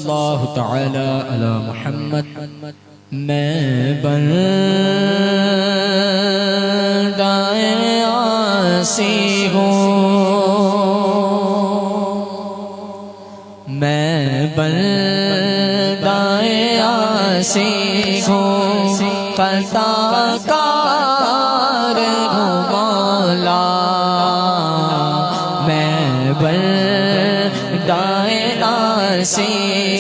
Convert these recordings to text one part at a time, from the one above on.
اللہ تعالی علی محمد میں بندہ عاصی ہوں، میں بندہ عاصی ہوں، خطا کار ہوں مولا، میں بندہ عاصی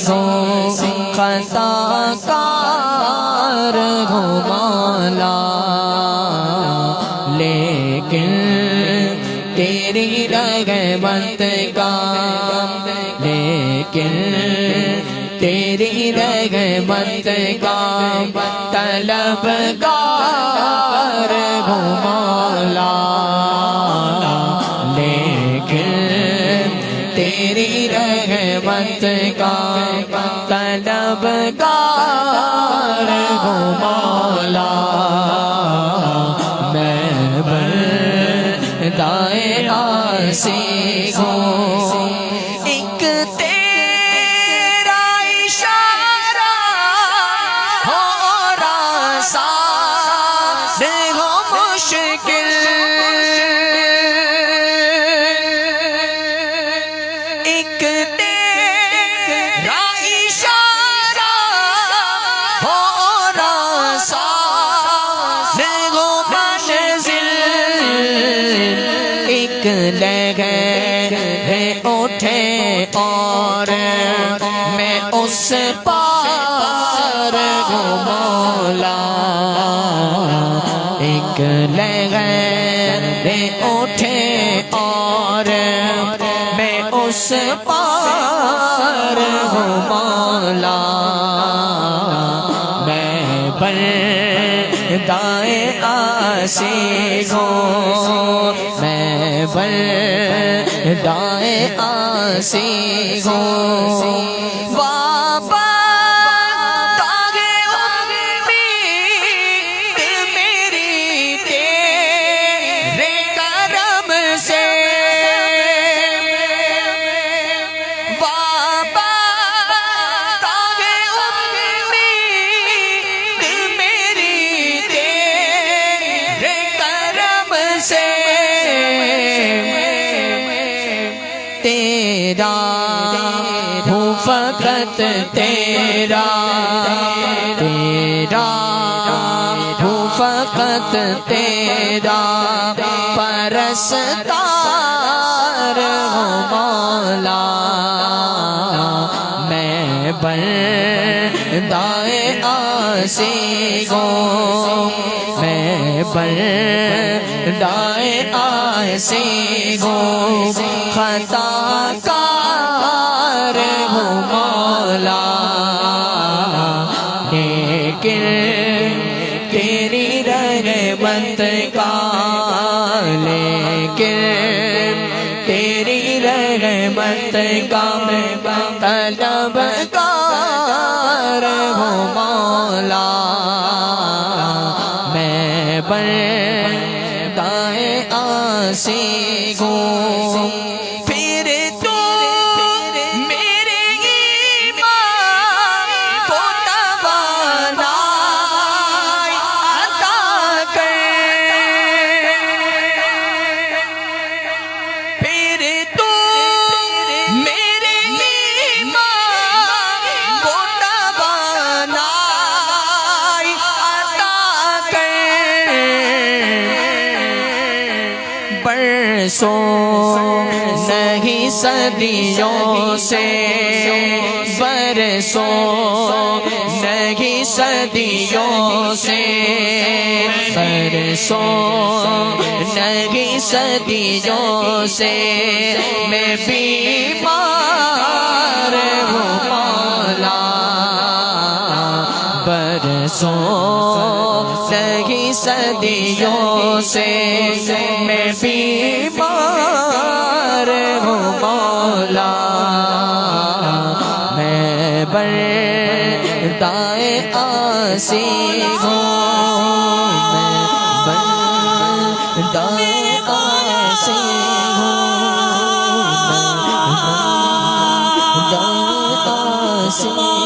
ہوں، خطا کار ہوں مولا، لیکن تیری رحمت کا، لیکن تیری رحمت کا طلبگار ہوں مولا، لیکن تیری رحمت کا طلبگار ہوں مولا، میں بندہ عاصی ہوں، ایک تیرا اشارہ ہو آسان ہو مشکل، ایک تیرا اشارہ ہو آسان ہو منزل، ایک لہر اٹھے اور میں اس پار ہوں مولا، ایک لہر اٹھے اور میں اس پار ہوں مولا، میں بندہ عاصی ہوں، میں بندہ عاصی ہوں، وابستہ ہے امید میری تیرے کرم سے، وابستہ ہے امید میری تیرے کرم سے، تیرا ہوں فقط تیرا، تیرا ہوں فقط تیرا پرستار ہوں مولا، میں بندہ عاصی ہوں، میں بندہ عاصی ہوں، خطا کار ہوں مولا، لیکن تیری رحمت کا، لیکن تیری رحمت کا طلبگار ہوں مولا، میں بندہ عاصی ہوں، پھر تو میرے ایمان کو توانائی عطا کر، پھر تو میرے ایمان کو توانائی عطا کر، برسوں نہیں صدیوں سے، برسوں نہیں صدیوں سے، برسوں نہیں صدیوں سے میں بیمار ہوں مولا، برسوں نہیں صدیوں سے میں بیمار ہوں مولا، میں بندہ عاصی ہوں، میں بندہ عاصی ہوں، میں بندہ آسی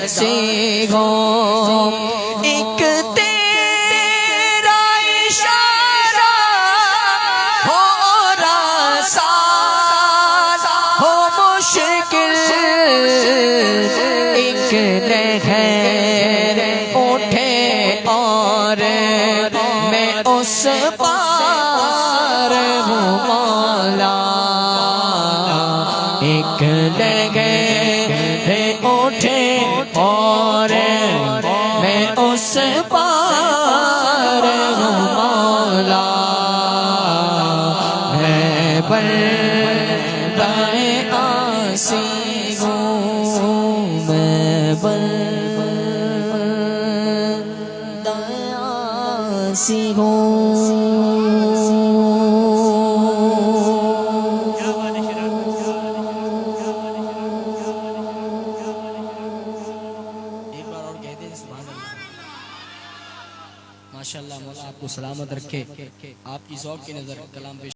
سے گو ایک تیرا اشارہ ہو رسا ہو مشکل ایک لہر اٹھے اور میں اس پار ہوں مولا ایک لہر اٹھے اور میں اس پار ہوں مولا میں بردائے آسی ہوں میں بردائے آسی ہوں ماشاءاللہ مولا آپ کو سلامت رکھے آپ کی ذوق کی نظر کلام پیش